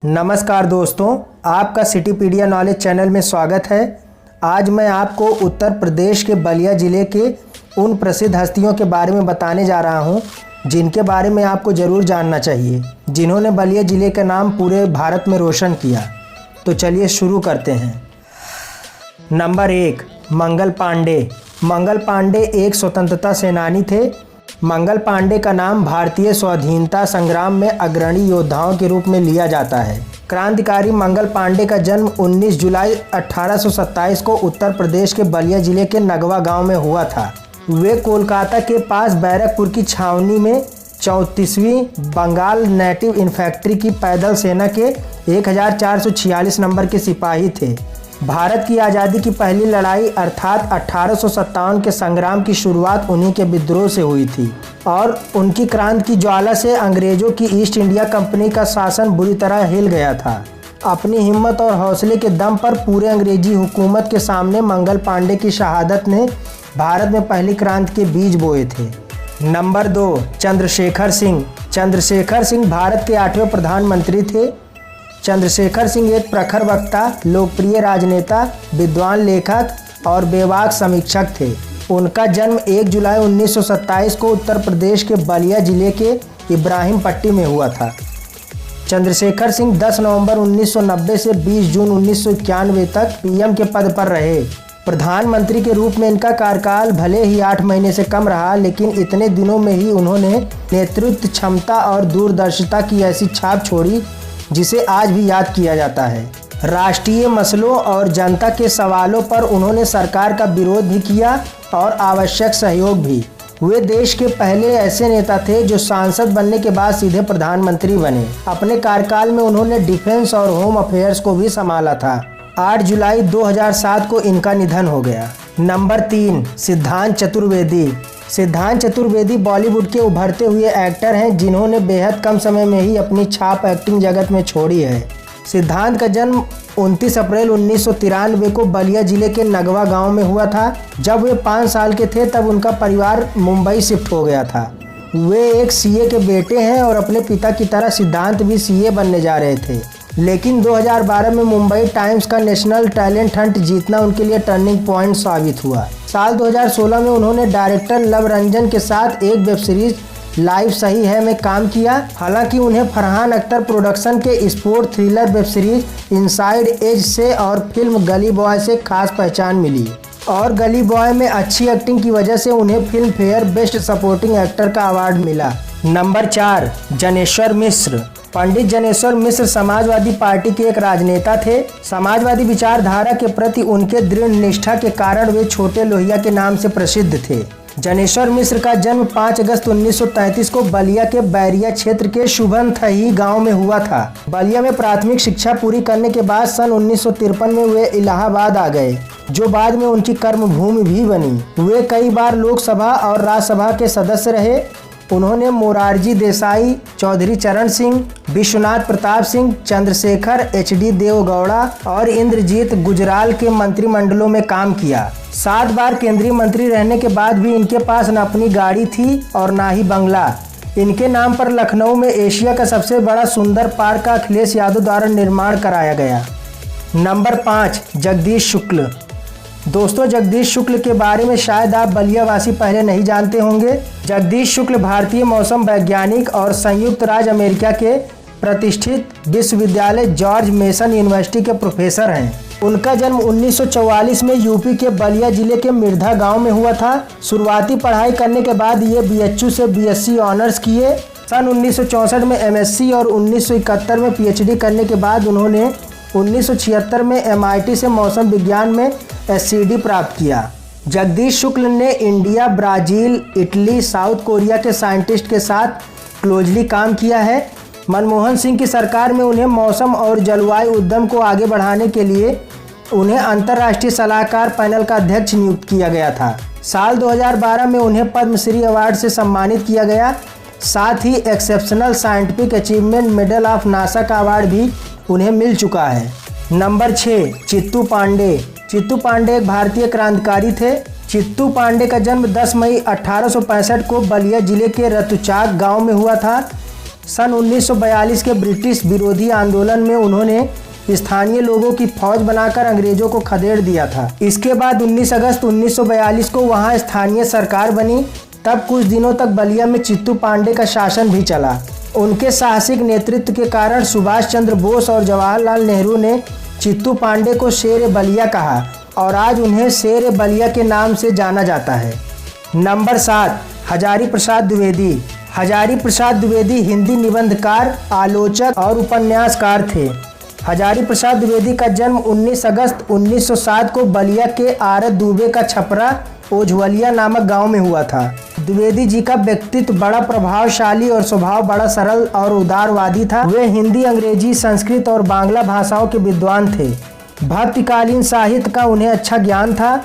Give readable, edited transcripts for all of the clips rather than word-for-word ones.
नमस्कार दोस्तों, आपका सिटीपीडिया नॉलेज चैनल में स्वागत है। आज मैं आपको उत्तर प्रदेश के बलिया ज़िले के उन प्रसिद्ध हस्तियों के बारे में बताने जा रहा हूं, जिनके बारे में आपको ज़रूर जानना चाहिए, जिन्होंने बलिया ज़िले का नाम पूरे भारत में रोशन किया। तो चलिए शुरू करते हैं। नंबर 1, मंगल पांडे। मंगल पांडे एक स्वतंत्रता सेनानी थे। मंगल पांडे का नाम भारतीय स्वाधीनता संग्राम में अग्रणी योद्धाओं के रूप में लिया जाता है। क्रांतिकारी मंगल पांडे का जन्म 19 जुलाई 1827 को उत्तर प्रदेश के बलिया जिले के नगवा गांव में हुआ था। वे कोलकाता के पास बैरकपुर की छावनी में 34वीं बंगाल नेटिव इन्फैंट्री की पैदल सेना के 1446 नंबर के सिपाही थे। भारत की आज़ादी की पहली लड़ाई अर्थात 1857 के संग्राम की शुरुआत उन्हीं के विद्रोह से हुई थी और उनकी क्रांति की ज्वाला से अंग्रेजों की ईस्ट इंडिया कंपनी का शासन बुरी तरह हिल गया था। अपनी हिम्मत और हौसले के दम पर पूरे अंग्रेजी हुकूमत के सामने मंगल पांडे की शहादत ने भारत में पहली क्रांति के बीज बोए थे। नंबर 2, चंद्रशेखर सिंह। चंद्रशेखर सिंह भारत के 8वें प्रधानमंत्री थे। चंद्रशेखर सिंह एक प्रखर वक्ता, लोकप्रिय राजनेता, विद्वान लेखक और बेबाक समीक्षक थे। उनका जन्म 1 जुलाई 1927 को उत्तर प्रदेश के बलिया जिले के इब्राहिम पट्टी में हुआ था। चंद्रशेखर सिंह 10 नवंबर 1990 से 20 जून 1991 तक पीएम के पद पर रहे। प्रधानमंत्री के रूप में इनका कार्यकाल भले ही 8 महीने से कम रहा, लेकिन इतने दिनों में ही उन्होंने नेतृत्व क्षमता और दूरदर्शिता की ऐसी छाप छोड़ी जिसे आज भी याद किया जाता है। राष्ट्रीय मसलों और जनता के सवालों पर उन्होंने सरकार का विरोध भी किया और आवश्यक सहयोग भी। वे देश के पहले ऐसे नेता थे जो सांसद बनने के बाद सीधे प्रधानमंत्री बने। अपने कार्यकाल में उन्होंने डिफेंस और होम अफेयर्स को भी संभाला था। 8 जुलाई 2007 को इनका निधन हो गया। नंबर 3, सिद्धांत चतुर्वेदी। सिद्धांत चतुर्वेदी बॉलीवुड के उभरते हुए एक्टर हैं, जिन्होंने बेहद कम समय में ही अपनी छाप एक्टिंग जगत में छोड़ी है। सिद्धांत का जन्म 29 अप्रैल 1993 को बलिया जिले के नगवा गांव में हुआ था। जब वे 5 साल के थे तब उनका परिवार मुंबई शिफ्ट हो गया था। वे एक सीए के बेटे हैं और अपने पिता की तरह सिद्धांत भी सीए बनने जा रहे थे, लेकिन 2012 में मुंबई टाइम्स का नेशनल टैलेंट हंट जीतना उनके लिए टर्निंग पॉइंट साबित हुआ। साल 2016 में उन्होंने डायरेक्टर लव रंजन के साथ एक वेब सीरीज लाइफ सही है में काम किया। हालांकि उन्हें फरहान अख्तर प्रोडक्शन के sport thriller web series inside edge से और फिल्म गली बॉय से खास पहचान मिली और गली बॉय में अच्छी एक्टिंग की वजह से उन्हें film fair best supporting actor का अवार्ड मिला। नंबर 4, जनेश्वर मिश्र। पंडित जनेश्वर मिश्र समाजवादी पार्टी के एक राजनेता थे। समाजवादी विचारधारा के प्रति उनके दृढ़ निष्ठा के कारण वे छोटे लोहिया के नाम से प्रसिद्ध थे। जनेश्वर मिश्र का जन्म 5 अगस्त 1933 को बलिया के बैरिया क्षेत्र के शुभनथही गांव में हुआ था। बलिया में प्राथमिक शिक्षा पूरी करने के बाद सन 1953 में वे इलाहाबाद आ गए, जो बाद में उनकी कर्मभूमि भी बनी। वे कई बार लोकसभा और राज्यसभा के सदस्य रहे। उन्होंने मोरारजी देसाई, चौधरी चरण सिंह, विश्वनाथ प्रताप सिंह, चंद्रशेखर एचडी देवगौड़ा और इंद्रजीत गुजराल के मंत्रिमंडलों में काम किया। 7 बार केंद्रीय मंत्री रहने के बाद भी इनके पास न अपनी गाड़ी थी और न ही बंगला। इनके नाम पर लखनऊ में एशिया का सबसे बड़ा सुंदर पार्क का अखिलेश यादव द्वारा निर्माण कराया गया। नंबर 5, जगदीश शुक्ल। दोस्तों, जगदीश शुक्ल के बारे में शायद आप बलियावासी पहले नहीं जानते होंगे। जगदीश शुक्ल भारतीय मौसम वैज्ञानिक और संयुक्त राज्य अमेरिका के प्रतिष्ठित विश्वविद्यालय जॉर्ज मेसन यूनिवर्सिटी के प्रोफेसर हैं। उनका जन्म 1944 में यूपी के बलिया जिले के मिर्धा गांव में हुआ था। शुरुआती पढ़ाई करने के बाद ये बीएचयू से बीएससी ऑनर्स किए। सन 1964 में एमएससी और 1971 में पीएचडी करने के बाद उन्होंने 1976 में एमआईटी से मौसम विज्ञान में एससीडी प्राप्त किया। जगदीश शुक्ल ने India, Brazil, Italy, south Korea के साइंटिस्ट के साथ क्लोजली काम किया है। मनमोहन सिंह की सरकार में उन्हें मौसम और जलवायु उद्यम को आगे बढ़ाने के लिए उन्हें अंतर्राष्ट्रीय सलाहकार पैनल का अध्यक्ष नियुक्त किया गया था। साल 2012 में उन्हें पद्मश्री अवार्ड से सम्मानित किया गया। साथ ही exceptional scientific achievement medal of NASA का अवार्ड भी उन्हें मिल चुका है। नंबर 6, चित्तू पांडे। चित्तू पांडे एक भारतीय क्रांतिकारी थे। चित्तू पांडे का जन्म 10 मई 1865 को बलिया जिले के रतुचाक गांव में हुआ था। सन 1942 के ब्रिटिश विरोधी आंदोलन में उन्होंने स्थानीय लोगों की फौज बनाकर अंग्रेजों को खदेड़ दिया था। इसके बाद 19 अगस्त 1942 को वहां स्थानीय सरकार बनी। तब कुछ दिनों तक बलिया में चित्तू पांडे का शासन भी चला। उनके साहसिक नेतृत्व के कारण सुभाष चंद्र बोस और जवाहरलाल नेहरू ने चित्तू पांडे को शेर बलिया कहा और आज उन्हें शेर बलिया के नाम से जाना जाता है। नंबर 7, हजारी प्रसाद द्विवेदी। हजारी प्रसाद द्विवेदी हिंदी निबंधकार, आलोचक और उपन्यासकार थे। हजारी प्रसाद द्विवेदी का जन्म 19 अगस्त 1907 को बलिया के आरत दुबे का छपरा ओझवलिया नामक गांव में हुआ था। द्विवेदी जी का व्यक्तित्व बड़ा प्रभावशाली और स्वभाव बड़ा सरल और उदारवादी था। वे हिंदी, अंग्रेजी, संस्कृत और बांग्ला भाषाओं के विद्वान थे। भक्तिकालीन साहित्य का उन्हें अच्छा ज्ञान था।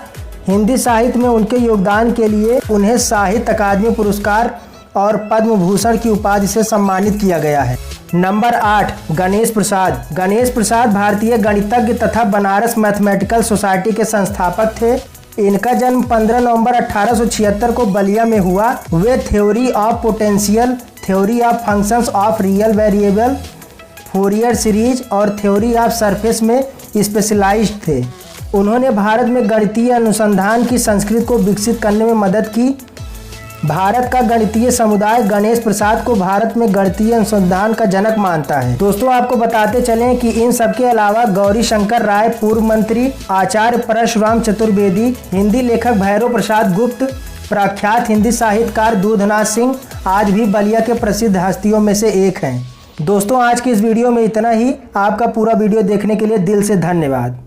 हिंदी साहित्य में उनके योगदान के लिए उन्हें साहित्य अकादमी पुरस्कार और पद्म भूषण की उपाधि से सम्मानित किया गया है। नंबर 8, गणेश प्रसाद। गणेश प्रसाद भारतीय गणितज्ञ तथा बनारस मैथमेटिकल सोसाइटी के संस्थापक थे। इनका जन्म 15 नवंबर 1876 को बलिया में हुआ। वे theory of potential, theory of functions of real variable, Fourier series और थ्योरी ऑफ सरफेस में स्पेशलाइज्ड थे। उन्होंने भारत में गणितीय अनुसंधान की संस्कृति को विकसित करने में मदद की। भारत का गणितीय समुदाय गणेश प्रसाद को भारत में गणितीय अनुसंधान का जनक मानता है। दोस्तों, आपको बताते चलें कि इन सब के अलावा गौरी शंकर राय, पूर्व मंत्री, आचार्य परशुराम चतुर्वेदी, हिंदी लेखक भैरव प्रसाद गुप्त, प्रख्यात हिंदी साहित्यकार दूधनाथ सिंह आज भी बलिया के प्रसिद्ध हस्तियों में से एक हैं। दोस्तों, आज की इस वीडियो में इतना ही। आपका पूरा वीडियो देखने के लिए दिल से धन्यवाद।